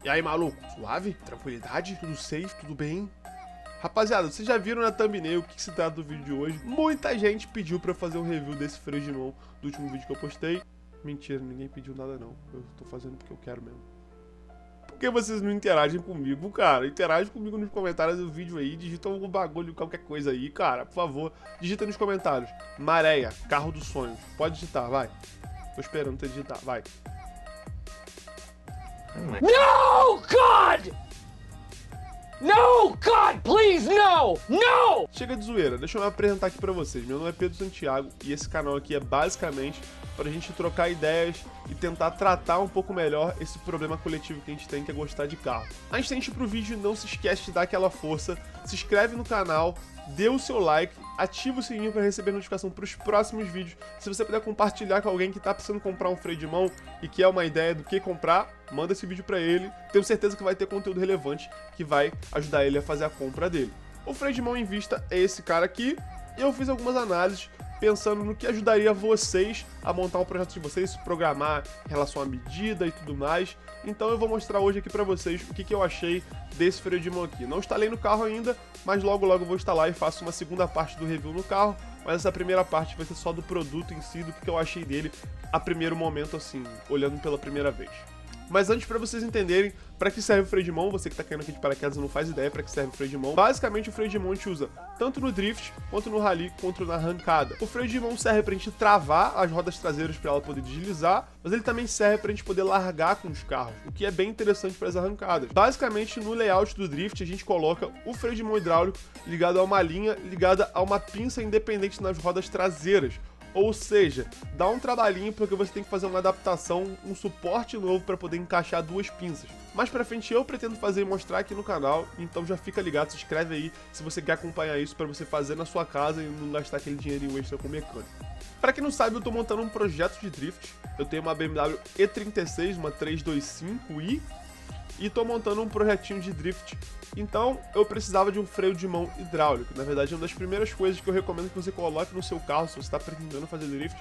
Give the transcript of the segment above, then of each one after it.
E aí, maluco? Suave? Tranquilidade? Tudo safe? Tudo bem? Rapaziada, vocês já viram na thumbnail o que se trata do vídeo de hoje? Muita gente pediu pra eu fazer um review desse freio de mão do último vídeo que eu postei. Mentira, ninguém pediu nada não. Eu tô fazendo porque eu quero mesmo. Por que vocês não interagem comigo, cara? Interage comigo nos comentários do vídeo aí, digita algum bagulho, qualquer coisa aí, cara, por favor. Digita nos comentários. Maréia, carro dos sonhos. Pode digitar, vai. Tô esperando você digitar, vai. No, God! No, God, please, no! No! Chega de zoeira, deixa eu me apresentar aqui pra vocês. Meu nome é Pedro Santiago e esse canal aqui é basicamente pra gente trocar ideias e tentar tratar um pouco melhor esse problema coletivo que a gente tem, que é gostar de carro. Antes de a gente ir pro vídeo, não se esquece de dar aquela força, se inscreve no canal, dê o seu like, ativa o sininho para receber notificação para os próximos vídeos. Se você puder compartilhar com alguém que tá precisando comprar um freio de mão e quer uma ideia do que comprar, manda esse vídeo para ele. Tenho certeza que vai ter conteúdo relevante que vai ajudar ele a fazer a compra dele. O freio de mão em vista é esse cara aqui. E eu fiz algumas análises pensando no que ajudaria vocês a montar um projeto de vocês, se programar em relação à medida e tudo mais. Então eu vou mostrar hoje aqui pra vocês o que eu achei desse freio de mão aqui. Não instalei no carro ainda, mas logo eu vou instalar e faço uma segunda parte do review no carro. Mas essa primeira parte vai ser só do produto em si, do que eu achei dele a primeiro momento, assim, olhando pela primeira vez. Mas antes, pra vocês entenderem pra que serve o freio de mão, você que tá caindo aqui de paraquedas e não faz ideia pra que serve o freio de mão, basicamente o freio de mão a gente usa tanto no drift, quanto no rally, quanto na arrancada. O freio de mão serve pra gente travar as rodas traseiras pra ela poder deslizar, mas ele também serve pra gente poder largar com os carros, o que é bem interessante para as arrancadas. Basicamente, no layout do drift, a gente coloca o freio de mão hidráulico ligado a uma linha, ligada a uma pinça independente nas rodas traseiras. Ou seja, dá um trabalhinho porque você tem que fazer uma adaptação, um suporte novo para poder encaixar duas pinças. Mais pra frente eu pretendo fazer e mostrar aqui no canal, então já fica ligado, se inscreve aí se você quer acompanhar isso para você fazer na sua casa e não gastar aquele dinheirinho extra com mecânico. Para quem não sabe, eu tô montando um projeto de drift. Eu tenho uma BMW E36, uma 325i, e tô montando um projetinho de drift. Então eu precisava de um freio de mão hidráulico. Na verdade, é uma das primeiras coisas que eu recomendo que você coloque no seu carro se você está pretendendo fazer drift.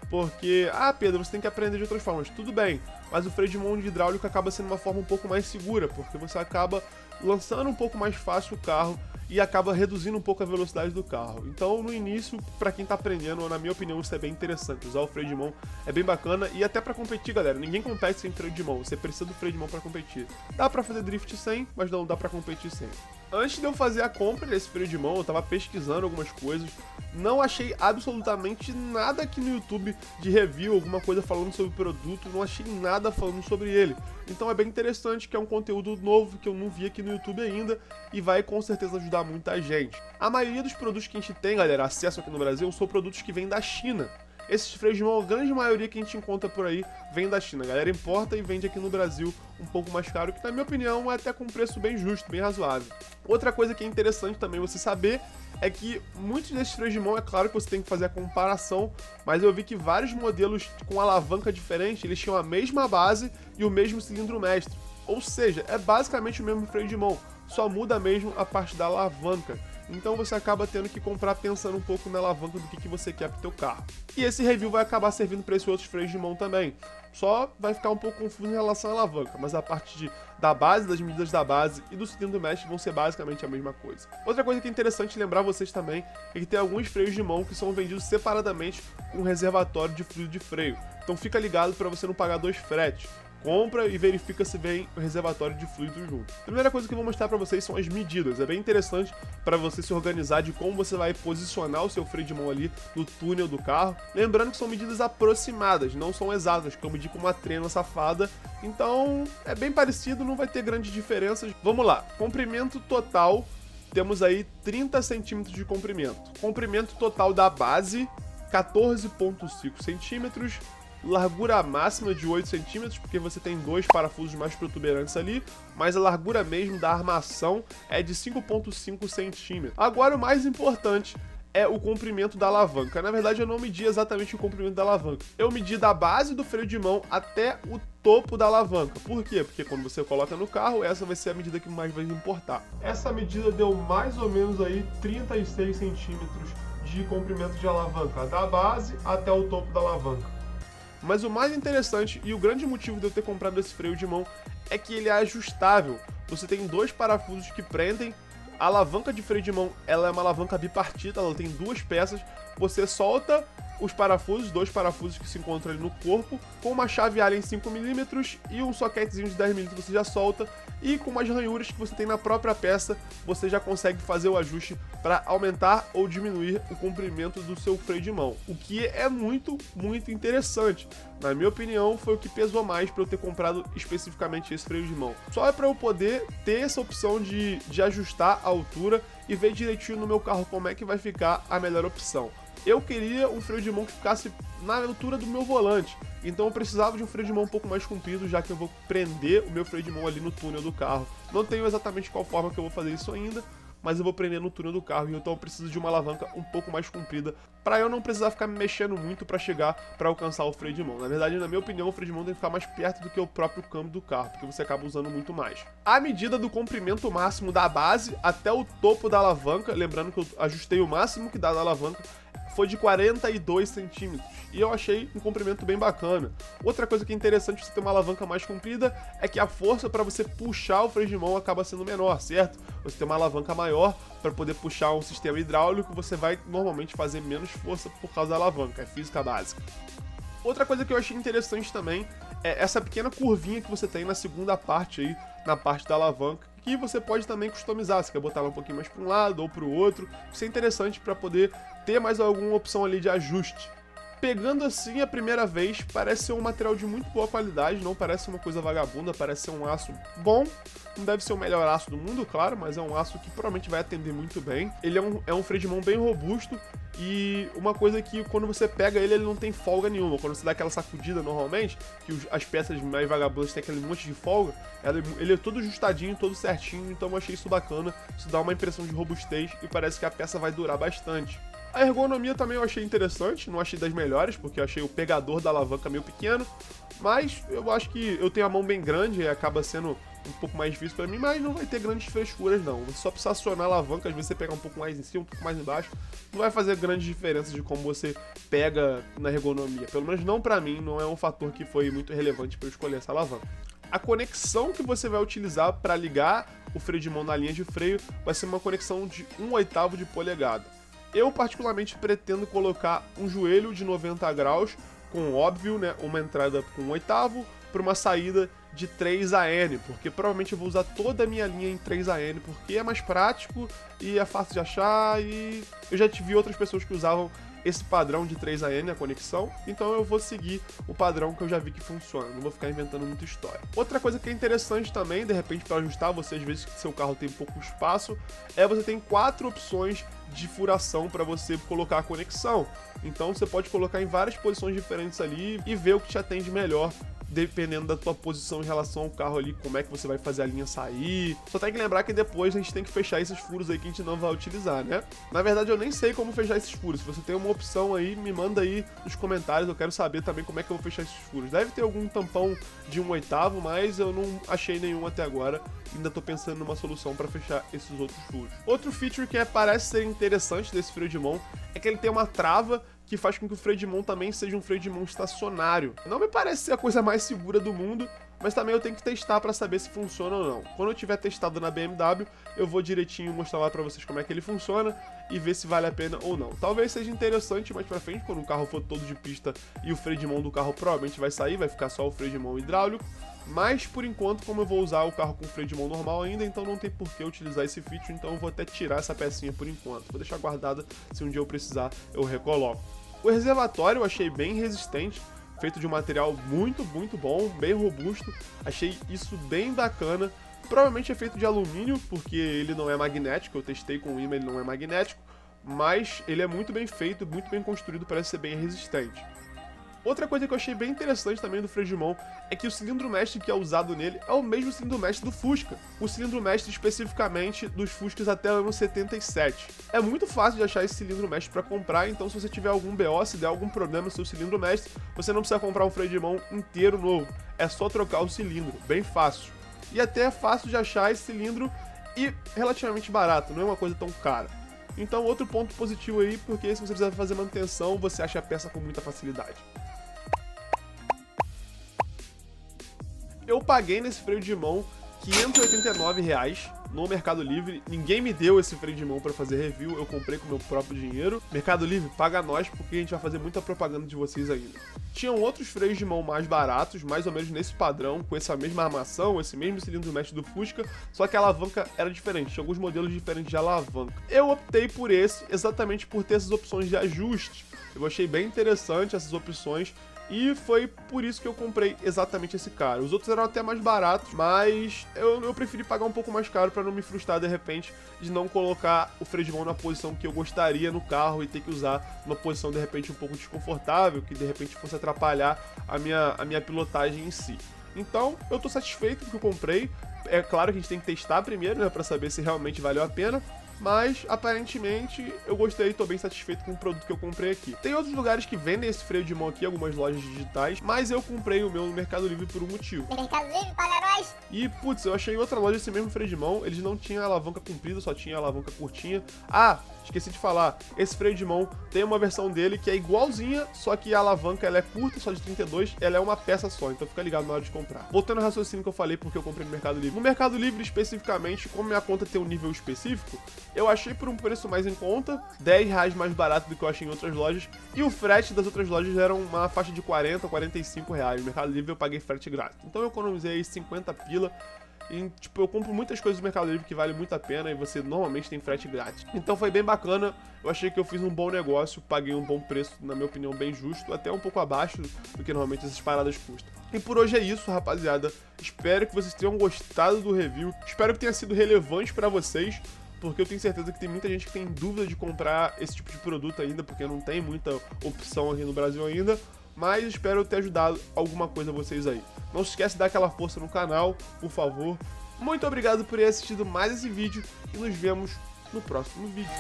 Porque, Pedro, você tem que aprender de outras formas. Tudo bem, mas o freio de mão hidráulico acaba sendo uma forma um pouco mais segura, porque você acaba lançando um pouco mais fácil o carro e acaba reduzindo um pouco a velocidade do carro. Então, no início, para quem tá aprendendo, na minha opinião, isso é bem interessante. Usar o freio de mão é bem bacana e até para competir, galera. Ninguém compete sem freio de mão. Você precisa do freio de mão para competir. Dá para fazer drift sem, mas não dá para competir sem. Antes de eu fazer a compra desse freio de mão, eu tava pesquisando algumas coisas. Não achei absolutamente nada aqui no YouTube de review, alguma coisa falando sobre o produto. Não achei nada falando sobre ele. Então é bem interessante que é um conteúdo novo que eu não vi aqui no YouTube ainda e vai com certeza ajudar muita gente. A maioria dos produtos que a gente tem, galera, acesso aqui no Brasil, são produtos que vêm da China. Esses freios de mão, a grande maioria que a gente encontra por aí, vem da China. A galera importa e vende aqui no Brasil um pouco mais caro, que na minha opinião é até com um preço bem justo, bem razoável. Outra coisa que é interessante também você saber é que muitos desses freios de mão, é claro que você tem que fazer a comparação, mas eu vi que vários modelos com alavanca diferente, eles tinham a mesma base e o mesmo cilindro mestre. Ou seja, é basicamente o mesmo freio de mão, só muda mesmo a parte da alavanca. Então você acaba tendo que comprar pensando um pouco na alavanca do que você quer pro teu carro. E esse review vai acabar servindo para esses outros freios de mão também. Só vai ficar um pouco confuso em relação à alavanca, mas a parte da base, das medidas da base e do cilindro mestre vão ser basicamente a mesma coisa. Outra coisa que é interessante lembrar vocês também é que tem alguns freios de mão que são vendidos separadamente com reservatório de fluido de freio. Então fica ligado para você não pagar dois fretes. Compra e verifica se vem o reservatório de fluido junto. A primeira coisa que eu vou mostrar para vocês são as medidas. É bem interessante para você se organizar de como você vai posicionar o seu freio de mão ali no túnel do carro. Lembrando que são medidas aproximadas, não são exatas, que eu medi com uma trena safada. Então é bem parecido, não vai ter grandes diferenças. Vamos lá, comprimento total, temos aí 30 centímetros de comprimento. Comprimento total da base, 14,5 centímetros. Largura máxima de 8 centímetros, porque você tem dois parafusos mais protuberantes ali, mas a largura mesmo da armação é de 5,5 centímetros. Agora o mais importante é o comprimento da alavanca. Na verdade eu não medi exatamente o comprimento da alavanca. Eu medi da base do freio de mão até o topo da alavanca. Por quê? Porque quando você coloca no carro, essa vai ser a medida que mais vai importar. Essa medida deu mais ou menos aí 36 centímetros de comprimento de alavanca, da base até o topo da alavanca. Mas o mais interessante e o grande motivo de eu ter comprado esse freio de mão é que ele é ajustável. Você tem 2 parafusos que prendem. A alavanca de freio de mão, ela é uma alavanca bipartida, ela tem 2 peças. Você solta os parafusos, 2 parafusos que se encontram ali no corpo, com uma chave Allen 5mm e um soquetezinho de 10mm você já solta, e com umas ranhuras que você tem na própria peça, você já consegue fazer o ajuste para aumentar ou diminuir o comprimento do seu freio de mão, o que é muito interessante. Na minha opinião, foi o que pesou mais para eu ter comprado especificamente esse freio de mão. Só é para eu poder ter essa opção de ajustar a altura e ver direitinho no meu carro como é que vai ficar a melhor opção. Eu queria um freio de mão que ficasse na altura do meu volante, então eu precisava de um freio de mão um pouco mais comprido, já que eu vou prender o meu freio de mão ali no túnel do carro. Não tenho exatamente qual forma que eu vou fazer isso ainda, mas eu vou prender no túnel do carro, então eu preciso de uma alavanca um pouco mais comprida, para eu não precisar ficar me mexendo muito para chegar para alcançar o freio de mão. Na verdade, na minha opinião, o freio de mão tem que ficar mais perto do que o próprio câmbio do carro, porque você acaba usando muito mais. A medida do comprimento máximo da base até o topo da alavanca, lembrando que eu ajustei o máximo que dá da alavanca, foi de 42 centímetros, e eu achei um comprimento bem bacana. Outra coisa que é interessante você ter uma alavanca mais comprida é que a força para você puxar o freio de mão acaba sendo menor, certo? Você tem uma alavanca maior para poder puxar um sistema hidráulico, você vai normalmente fazer menos força por causa da alavanca, é física básica. Outra coisa que eu achei interessante também é essa pequena curvinha que você tem na segunda parte aí, na parte da alavanca, que você pode também customizar, você quer botar ela um pouquinho mais para um lado ou para o outro, isso é interessante para poder ter mais alguma opção ali de ajuste. Pegando assim a primeira vez, parece ser um material de muito boa qualidade, não parece uma coisa vagabunda, parece ser um aço bom, não deve ser o melhor aço do mundo, claro, mas é um aço que provavelmente vai atender muito bem. Ele é um freio de mão bem robusto, e uma coisa que quando você pega ele não tem folga nenhuma. Quando você dá aquela sacudida normalmente, que as peças mais vagabundas tem aquele monte de folga, ele é todo ajustadinho, todo certinho, então eu achei isso bacana, isso dá uma impressão de robustez e parece que a peça vai durar bastante. A ergonomia também eu achei interessante, não achei das melhores, porque eu achei o pegador da alavanca meio pequeno, mas eu acho que eu tenho a mão bem grande e acaba sendo um pouco mais difícil pra mim, mas não vai ter grandes frescuras não. Você só precisa acionar a alavanca, às vezes você pega um pouco mais em cima, um pouco mais embaixo, não vai fazer grandes diferenças de como você pega na ergonomia. Pelo menos não pra mim, não é um fator que foi muito relevante para eu escolher essa alavanca. A conexão que você vai utilizar para ligar o freio de mão na linha de freio vai ser uma conexão de 1/8 de polegada. Eu particularmente pretendo colocar um joelho de 90 graus, com óbvio, né, uma entrada com 1/8 para uma saída de 3AN, porque provavelmente eu vou usar toda a minha linha em 3AN, porque é mais prático e é fácil de achar, e eu já tive outras pessoas que usavam esse padrão de 3AN, a conexão, então eu vou seguir o padrão que eu já vi que funciona, não vou ficar inventando muita história. Outra coisa que é interessante também, de repente para ajustar, você às vezes que seu carro tem pouco espaço, você tem 4 opções de furação para você colocar a conexão, então você pode colocar em várias posições diferentes ali e ver o que te atende melhor, dependendo da tua posição em relação ao carro ali, como é que você vai fazer a linha sair. Só tem que lembrar que depois a gente tem que fechar esses furos aí que a gente não vai utilizar, né? Na verdade, eu nem sei como fechar esses furos. Se você tem uma opção aí, me manda aí nos comentários, eu quero saber também como é que eu vou fechar esses furos. Deve ter algum tampão de 1/8, mas eu não achei nenhum até agora. Ainda tô pensando numa solução para fechar esses outros furos. Outro feature que parece ser interessante desse freio de mão é que ele tem uma trava que faz com que o freio de mão também seja um freio de mão estacionário. Não me parece ser a coisa mais segura do mundo, mas também eu tenho que testar para saber se funciona ou não. Quando eu tiver testado na BMW, eu vou direitinho mostrar lá para vocês como é que ele funciona e ver se vale a pena ou não. Talvez seja interessante mais pra frente, quando o carro for todo de pista e o freio de mão do carro provavelmente vai sair, vai ficar só o freio de mão hidráulico. Mas, por enquanto, como eu vou usar o carro com freio de mão normal ainda, então não tem por que utilizar esse feature, então eu vou até tirar essa pecinha por enquanto. Vou deixar guardada, se um dia eu precisar, eu recoloco. O reservatório eu achei bem resistente, feito de um material muito bom, bem robusto. Achei isso bem bacana. Provavelmente é feito de alumínio, porque ele não é magnético, eu testei com o imã, ele não é magnético, mas ele é muito bem feito, muito bem construído, parece ser bem resistente. Outra coisa que eu achei bem interessante também do freio de mão é que o cilindro mestre que é usado nele é o mesmo cilindro mestre do Fusca. O cilindro mestre especificamente dos Fuscas até o ano 77. É muito fácil de achar esse cilindro mestre para comprar, então se você tiver algum BO, se der algum problema no seu cilindro mestre, você não precisa comprar um freio de mão inteiro novo. É só trocar o cilindro, bem fácil. E até é fácil de achar esse cilindro e relativamente barato, não é uma coisa tão cara. Então outro ponto positivo aí, porque se você precisar fazer manutenção, você acha a peça com muita facilidade. eu paguei nesse freio de mão R$589 no Mercado Livre. Ninguém me deu esse freio de mão pra fazer review, eu comprei com meu próprio dinheiro. Mercado Livre, paga nós, porque a gente vai fazer muita propaganda de vocês ainda. Tinham outros freios de mão mais baratos, mais ou menos nesse padrão, com essa mesma armação, esse mesmo cilindro mesh do Fusca, só que a alavanca era diferente, tinha alguns modelos diferentes de alavanca. Eu optei por esse exatamente por ter essas opções de ajuste. Eu achei bem interessante essas opções, e foi por isso que eu comprei exatamente esse cara. Os outros eram até mais baratos, mas eu preferi pagar um pouco mais caro para não me frustrar de repente de não colocar o freio de mão na posição que eu gostaria no carro e ter que usar numa posição de repente um pouco desconfortável, que de repente fosse atrapalhar a minha pilotagem em si. Então, eu tô satisfeito com o que eu comprei. É claro que a gente tem que testar primeiro, né, para saber se realmente valeu a pena. Mas, aparentemente, eu gostei e tô bem satisfeito com o produto que eu comprei aqui. Tem outros lugares que vendem esse freio de mão aqui, algumas lojas digitais, mas eu comprei o meu no Mercado Livre por um motivo. Mercado Livre, paga nós! E, putz, eu achei em outra loja esse mesmo freio de mão, eles não tinham alavanca comprida, só tinha alavanca curtinha. Ah, esqueci de falar, esse freio de mão tem uma versão dele que é igualzinha, só que a alavanca ela é curta, só de 32, ela é uma peça só, então fica ligado na hora de comprar. Voltando ao raciocínio que eu falei porque eu comprei no Mercado Livre. No Mercado Livre, especificamente, como minha conta tem um nível específico, eu achei por um preço mais em conta, R$10 mais barato do que eu achei em outras lojas, e o frete das outras lojas era uma faixa de 40 a 45 reais. No Mercado Livre eu paguei frete grátis. Então eu economizei aí 50 pila. E, tipo, eu compro muitas coisas no Mercado Livre que vale muito a pena e você normalmente tem frete grátis. Então foi bem bacana, eu achei que eu fiz um bom negócio, paguei um bom preço, na minha opinião, bem justo, até um pouco abaixo do que normalmente essas paradas custam. E por hoje é isso, rapaziada. Espero que vocês tenham gostado do review, espero que tenha sido relevante pra vocês, porque eu tenho certeza que tem muita gente que tem dúvida de comprar esse tipo de produto ainda, porque não tem muita opção aqui no Brasil ainda. Mas espero ter ajudado alguma coisa a vocês aí. Não se esquece de dar aquela força no canal, por favor. Muito obrigado por ter assistido mais esse vídeo e nos vemos no próximo vídeo.